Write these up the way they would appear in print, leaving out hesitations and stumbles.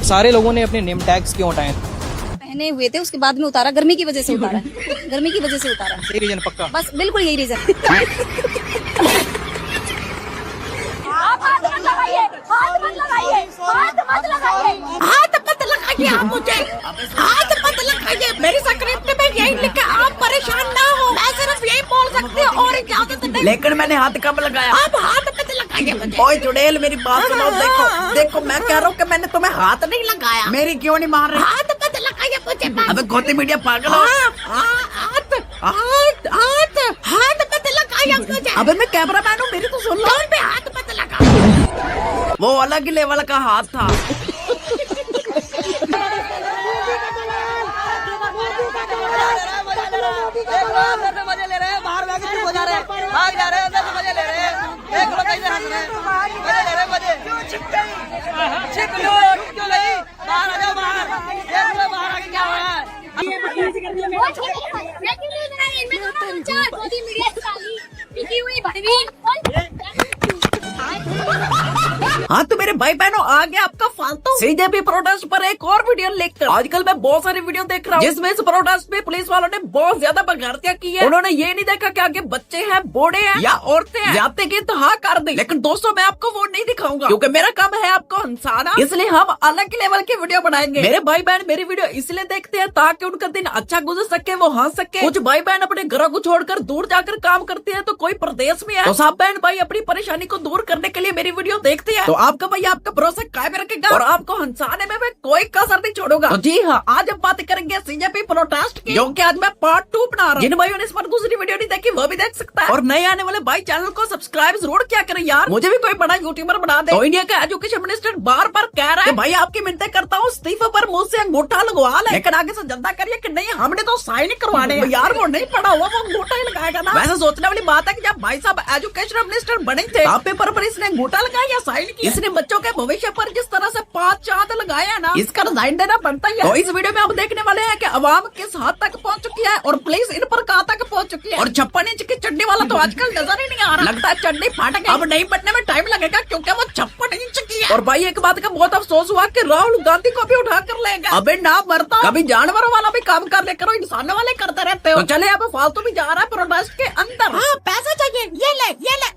सारे लोगों ने अपने नेम टैग्स क्यों हटाए? पहने हुए थे, उसके बाद में उतारा, गर्मी की वजह से उतारा, गर्मी की वजह से उतारा। सही रीजन पक्का? बस बिल्कुल यही रीजन। आप हाथ मत लगाइए, हाथ मत लगाइए, हाथ मत लगाइए, हाथ मत लगाइए, आप मुझे हाथ मत लगाइए। मेरी स्क्रिप्ट में यही लिखा, आप परेशान ना हो, मैं सिर्फ यही बोल सकती हूँ और इजाजत नहीं। लेकिन मैंने हाथ कब लगाया? आप हाथ मत लगाइए मुझे। ओए चुड़ैल, मेरी बात सुनो। देखो देखो, मैं कह रहा हूँ कि मैंने तुम्हें हाथ नहीं लगाया। मेरी क्यों नहीं मार रही? हाथ मत लगाइए मुझे। अबे खोती मीडिया पागल हो। हाथ हाथ हाथ हाथ मत लगाइए मुझे। अबे मैं कैमरा मैन हूँ, मेरी तो सुन लो। फोन पे हाथ मत लगा। वो अलग ही लेवल का हाथ था। मजे ले रहे हैं, बाहर भाग के हो जा रहे हैं, भाग जा रहे हैं, अंदर से मजे ले रहे हैं। देख लो कैसे हंस रहे हैं, मजे ले रहे हैं, मजे। छिप लो, क्यों नहीं? बाहर आ जाओ, बाहर देख लो, बाहर आके क्या हो रहा है। हाँ तो मेरे भाई बहनों, आ गया आपका फालतू सीजेपी प्रोटेस्ट पर एक और वीडियो लेकर। आजकल मैं बहुत सारी वीडियो देख रहा हूँ जिसमें इस प्रोटेस्ट में पुलिस वालों ने बहुत ज्यादा बगावतियां की है। उन्होंने ये नहीं देखा कि आगे बच्चे हैं, बूढ़े हैं या औरतें हैं, जाते की तो हाँ कर दी। लेकिन दोस्तों, मैं आपको वो नहीं दिखाऊंगा क्योंकि मेरा काम है आपको हंसाना, इसलिए हम अलग लेवल की वीडियो बनाएंगे। मेरे भाई बहन मेरी वीडियो इसलिए देखते हैं ताकि उनका दिन अच्छा गुजर सके, वो हंस सके। कुछ भाई बहन अपने घरों को छोड़कर दूर जाकर काम करते हैं, तो कोई प्रदेश में है, तो सब बहन भाई अपनी परेशानी को दूर करने के लिए मेरी वीडियो देखते हैं। तो आपका भाई आपका भरोसा कायम रखेगा और आपको हंसाने में मैं कोई कसर नहीं छोड़ूंगा। तो जी हाँ, आज हम बात करेंगे सीजेपी प्रोटेस्ट की, जो कि आज मैं पार्ट 2 बना रहा हूँ। जिन भाइयों ने इस पर दूसरी वीडियो नहीं देखी वो भी देख सकता है, और नए आने वाले भाई चैनल को सब्सक्राइब जरूर क्या करें यार, मुझे भी कोई बड़ा यूट्यूबर बना दे। तो इंडिया का एजुकेशन मिनिस्टर बार बार कह रहा है भाई आपकी मिन्नतें करता हूँ, इस्तीफे पर मुझ से अंगूठा लगवा ले, लेकिन आगे से जनता करिए कि नहीं हमने तो साइन ही करवाने हैं। यार वो नहीं पढ़ा हुआ, वो अंगूठा ही लगाएगा ना। वैसे सोचने वाली बात है कि जब भाई साहब एजुकेशन मिनिस्टर बने थे, पेपर पर इसने अंगूठा लगाया या साइन किया? इसने बच्चों के भविष्य पर जिस तरह से 5 चांद लगाया ना, इसका रिजाइन देना बनता ही है। तो इस वीडियो में हम देखने वाले हैं कि अवाम किस हद तक पहुंच चुकी है और पुलिस इन पर कहां तक पहुंच चुकी है। और 56 इंच की चड्डी वाला तो आजकल नजर ही नहीं आ रहा, लगता है चड्डी फट गई। अब नहीं बनने में टाइम लगेगा क्योंकि वो 56 इंच की है। और भाई एक बात का बहुत अफसोस हुआ कि राहुल गांधी को भी उठा कर लेगा। अबे ना मरता, कभी जानवरों वाला भी काम कर ले करो, इंसानों वाले करते रहते हो। तो चले अब फालतू भी जा रहा है प्रोटेस्ट के अंदर। हाँ, पैसा चाहिए, ये ले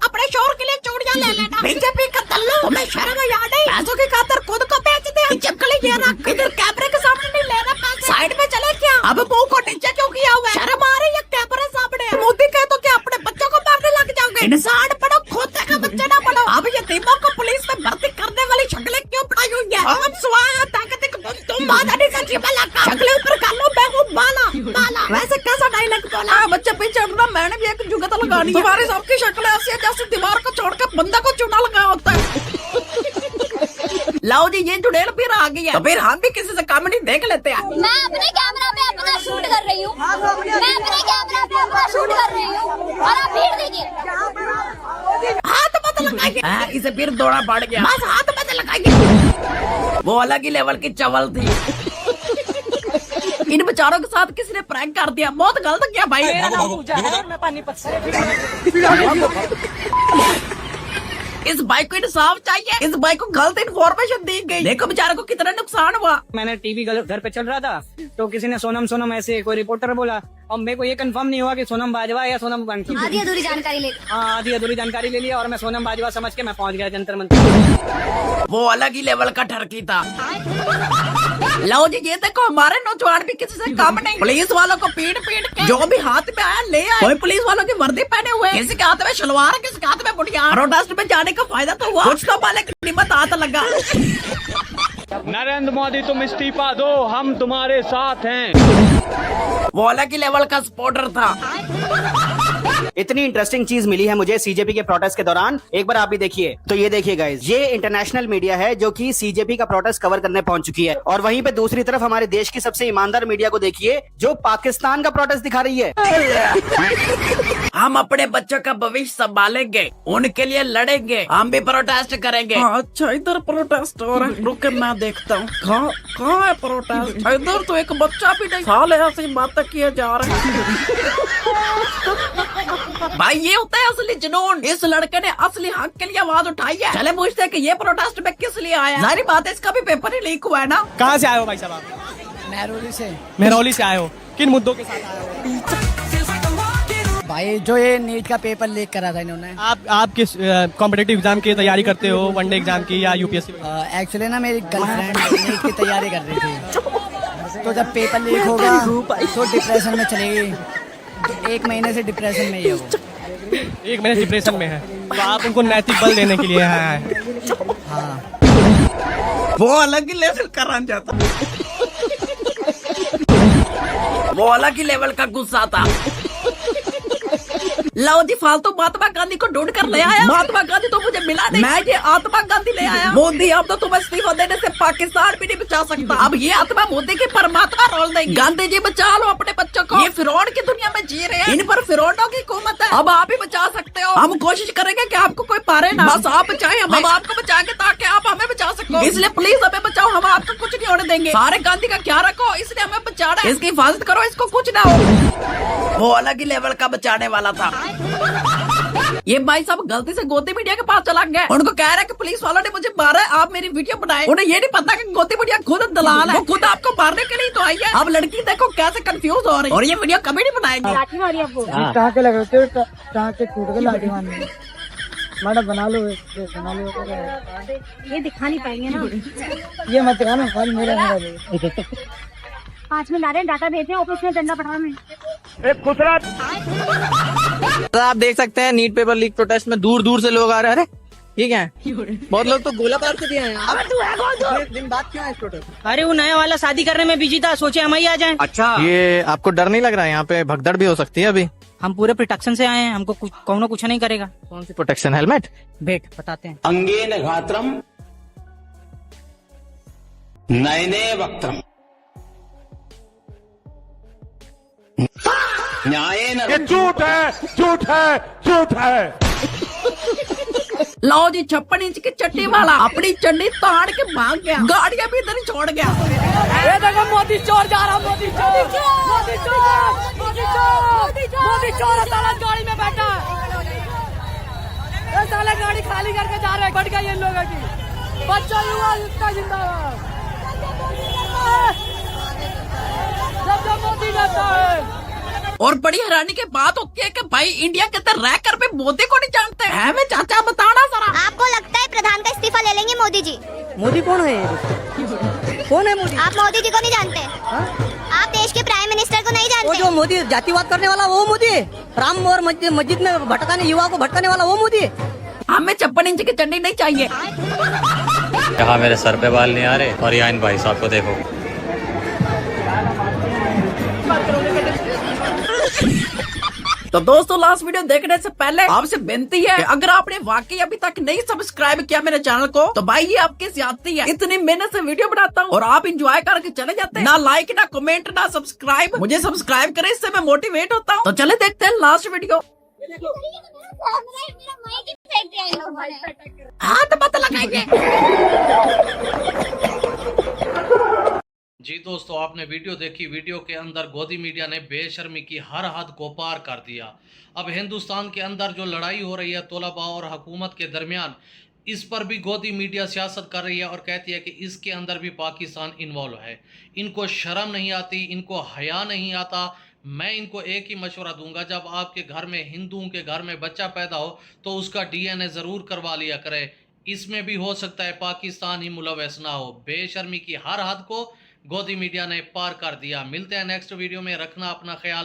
अपने शोर के लिए चूड़ियां ले लेना। बीजेपी का दल्लू, तुम्हें शर्म याद है? पैसों की खातिर खुद को बेच दे। चिपकली ये रख, इधर कैमरे के सामने नहीं लेना पैसे, साइड में चले क्या? अब मुंह को नीचे क्यों किया हुआ है? शर्म आ रही है? कैमरे सामने मोदी कहे तो क्या अपने बच्चों को मारने लग जाओगे? इंसान पढ़ो, खुद का बच्चे ना पढ़ो। अब ये तीनों को पुलिस में भर्ती करने वाली शक्लें क्यों पढ़ाई हुई है? हम स्वाहा ताकत तुम बाधा नहीं सची वाला का शक्लें ऊपर कर लो, मैं हूँ बाला बाला। वैसे कैसा डायलॉग बोला? बच्चे पीछे हटना, मैंने भी एक जुगत लगानी है। तुम्हारी सबकी शक्ल ऐसी है जैसे दीवार को छोड़कर बंदा को चूना लगा होता है। लाओ जी, ये चुड़ैल फिर आ गई है, तो फिर हम भी किसी से कॉमेडी देख लेते हैं। मैं अपने कैमरा पे अपना शूट कर रही हूँ, मैं अपने कैमरा पे अपना शूट कर रही हूँ और आप भीड़ देखिए। हाथ मत लगाइए। इसे फिर दौड़ा पड़ गया। बस हाथ मत लगाइए। वो अलग ही लेवल की चवल थी। इन बेचारों के साथ किसी ने प्रैंक कर दिया, बहुत गलत किया भाई। मैं पानीपत से। इस बाइक को इंसाफ चाहिए, इस बाइक को गलत इन्फॉर्मेशन दी गई। देखो बेचारे को कितना नुकसान हुआ। मैंने टीवी घर पे चल रहा था, तो किसी ने सोनम सोनम ऐसे कोई रिपोर्टर बोला, और मेरे को ये कंफर्म नहीं हुआ कि सोनम बाजवा है या सोनम बांकी। आधी अधूरी जानकारी ले। हाँ, आधी अधूरी जानकारी ले लिया और मैं सोनम बाजवा समझ के मैं पहुंच गया जंतर मंतर। वो अलग ही लेवल का ठरकी था। लो जी, ये देखो हमारे नौजवान भी किसी से कम नहीं, पुलिस वालों को पीट के जो भी हाथ में आया ले आए। कोई पुलिस वालों की वर्दी पहने हुए, किसी के हाथ में शलवार, किसी के हाथ में बुढ़िया। प्रोटेस्ट में जाने का फायदा तो हुआ, कुछ तो मालिक कीमत हाथ लगा। नरेंद्र मोदी तुम इस्तीफा दो, हम तुम्हारे साथ हैं। वो अलग ही लेवल का सपोर्टर था। इतनी इंटरेस्टिंग चीज मिली है मुझे सीजेपी के प्रोटेस्ट के दौरान, एक बार आप भी देखिए। तो ये देखिए गाइस, ये इंटरनेशनल मीडिया है जो कि सीजेपी का प्रोटेस्ट कवर करने पहुंच चुकी है, और वहीं पे दूसरी तरफ हमारे देश की सबसे ईमानदार मीडिया को देखिए जो पाकिस्तान का प्रोटेस्ट दिखा रही है। हम अपने बच्चों का भविष्य संभालेंगे, उनके लिए लड़ेंगे, हम भी प्रोटेस्ट करेंगे। अच्छा, इधर प्रोटेस्ट हो रहा है, रुक मैं देखता हूँ कहाँ है प्रोटेस्ट। इधर तो एक बच्चा भी नहीं, साले ऐसी बातें किए जा रहे हैं। भाई ये होता है असली जुनून। इस लड़के ने असली हक के लिए आवाज उठाई है। चले पूछते हैं कि ये प्रोटेस्ट में किस लिए आया है। जाहिर बात है इसका भी पेपर ही लीक हुआ है ना। कहाँ से आए हो भाई साहब आप? महरौली से आए हो। किन मुद्दों के साथ आए हो? भाई जो ये नीट का पेपर लीक करा था इन्होंने। आप किस कॉम्पिटिटिव एग्जाम की तैयारी करते हो? वनडे एग्जाम की या यूपीएससी? एक्चुअली ना मेरी गर्लफ्रेंड नीट की तैयारी कर रही थी, तो जब पेपर लीक होगा तो डिप्रेशन में चलेगी। तो 1 महीने से डिप्रेशन में ही है वो। 1 महीने डिप्रेशन में है, तो आप उनको नैतिक बल देने के लिए हैं। हाँ, वो अलग ही लेवल का रन जाता, वो अलग ही लेवल का गुस्सा था। लो जी फालतू महात्मा गांधी को ढूंढ कर ले आया। महात्मा गांधी तो मुझे मिला नहीं, मैं ये आत्मा गांधी ले आया। मोदी अब तो तुम्हें इस्तीफा देने से पाकिस्तान भी नहीं बचा सकता। अब ये आत्मा मोदी की परमात्मा रोल देगी। गांधी जी बचा लो अपने बच्चों को, ये फिरौन की दुनिया में जी रहे हैं, इन पर फिरौनों की हुकूमत है। अब आप ही बचा सकते हो। हम कोशिश करेंगे कि आपको कोई पारे ना, बस आप बचाए हमें। हम आपको बचाएंगे ताकि आप हमें बचा सको। इसलिए प्लीज हमें बचाओ, हम आपको कुछ नहीं होने देंगे। सारे गांधी का क्या रखो, इसलिए हमें बचाना है। इसकी हिफाजत करो, इसको कुछ ना हो। वो अलग ही लेवल का बचाने वाला था। ये भाई साहब गलती से गोदी मीडिया के पास चला गया। उनको कह रहा है कि पुलिस वालों ने मुझे मारा है, आप मेरी वीडियो बनाए। उन्हें ये नहीं पता कि गोदी मीडिया खुद दलाल है, वो खुद आपको मारने के लिए तो आई है। अब लड़की देखो कैसे कंफ्यूज हो रही है, और ये वीडियो कभी नहीं बनाएगी। कहाँ के लगे थे, कहाँ के कूट के लाठी मारने। मैडम बना लो, बना लो। ये दिखा नहीं पाएंगे ना। ये मत दिखाना, फल मेरा 5 मिनट आ रहे हैं, डाटा भेज रहे हैं, ऑफिस में डंडा पड़ा में। तो आप देख सकते हैं नीट पेपर लीक प्रोटेस्ट में दूर दूर से लोग आ रहे हैं। अरे ये क्या है? बहुत लोग तो गोला मार के दिए हैं। दिन बाद क्यों है इस प्रोटेस्ट? अरे वो नया वाला शादी करने में बिजी था, सोचे हम ही आ जाएं। अच्छा, ये आपको डर नहीं लग रहा है? यहाँ पे भगदड़ भी हो सकती है अभी। हम पूरे प्रोटेक्शन से आए हैं, हमको कौनो कुछ नहीं करेगा। कौन सी प्रोटेक्शन? हेलमेट? वेट बताते हैं। अंगेन घात्रम नयने वक्त्रम न्यायेन। झूठ है, झूठ है, झूठ है। लो जी 56 इंच की चट्टी वाला अपनी चड्डी ताड़ के भाग गया, गाड़ियां भी इधर ही छोड़ गया। ये देखो मोदी चोर जा रहा, मोदी चोर, मोदी चोर, मोदी चोर, मोदी चोर साला गाड़ी में बैठा। ये साले गाड़ी खाली करके जा रहे हैं, बढ़ गई इन लोगों की। बच्चा युवा युक्ता जिंदाबाद। जब जब मोदी जाता है। और बड़ी हैरानी की बात होती है कि भाई इंडिया के अंदर रह कर भी मोदी को नहीं जानते हैं। मैं चाचा बताना जरा। आपको लगता है प्रधान का इस्तीफा ले लेंगे मोदी जी? मोदी कौन है? कौन है मोदी? आप मोदी जी को नहीं जानते? आप देश के प्राइम मिनिस्टर को नहीं वो जानते? जो मोदी जातिवाद करने वाला वो मोदी, राम और मस्जिद में भटकाने, युवा को भटकाने वाला वो मोदी। हमें 56 इंच की चड्डी नहीं चाहिए। यहाँ मेरे सर पे बाल नहीं आ रहे, और यहाँ इन भाई साहब को देखो। तो दोस्तों लास्ट वीडियो देखने से पहले आपसे विनती है कि अगर आपने वाकई अभी तक नहीं सब्सक्राइब किया मेरे चैनल को, तो भाई ये आपकी ज्यादती है। इतनी मेहनत से वीडियो बनाता हूँ और आप इंजॉय करके चले जाते हैं। ना लाइक, ना कमेंट, ना सब्सक्राइब। मुझे सब्सक्राइब करें, इससे मैं मोटिवेट होता हूँ। तो चले देखते हैं लास्ट वीडियो। हाथ मत लगाइए। जी दोस्तों, आपने वीडियो देखी। वीडियो के अंदर गोदी मीडिया ने बेशर्मी की हर हद को पार कर दिया। अब हिंदुस्तान के अंदर जो लड़ाई हो रही है तलबा और हुकूमत के दरमियान, इस पर भी गोदी मीडिया सियासत कर रही है और कहती है कि इसके अंदर भी पाकिस्तान इन्वॉल्व है। इनको शर्म नहीं आती, इनको हया नहीं आता। मैं इनको एक ही मशवरा दूंगा, जब आपके घर में, हिंदुओं के घर में बच्चा पैदा हो तो उसका DNA ज़रूर करवा लिया करे। इसमें भी हो सकता है पाकिस्तान ही मुलव्वस ना हो। बेशर्मी की हर हद को गोदी मीडिया ने पार कर दिया। मिलते हैं नेक्स्ट वीडियो में। रखना अपना ख्याल।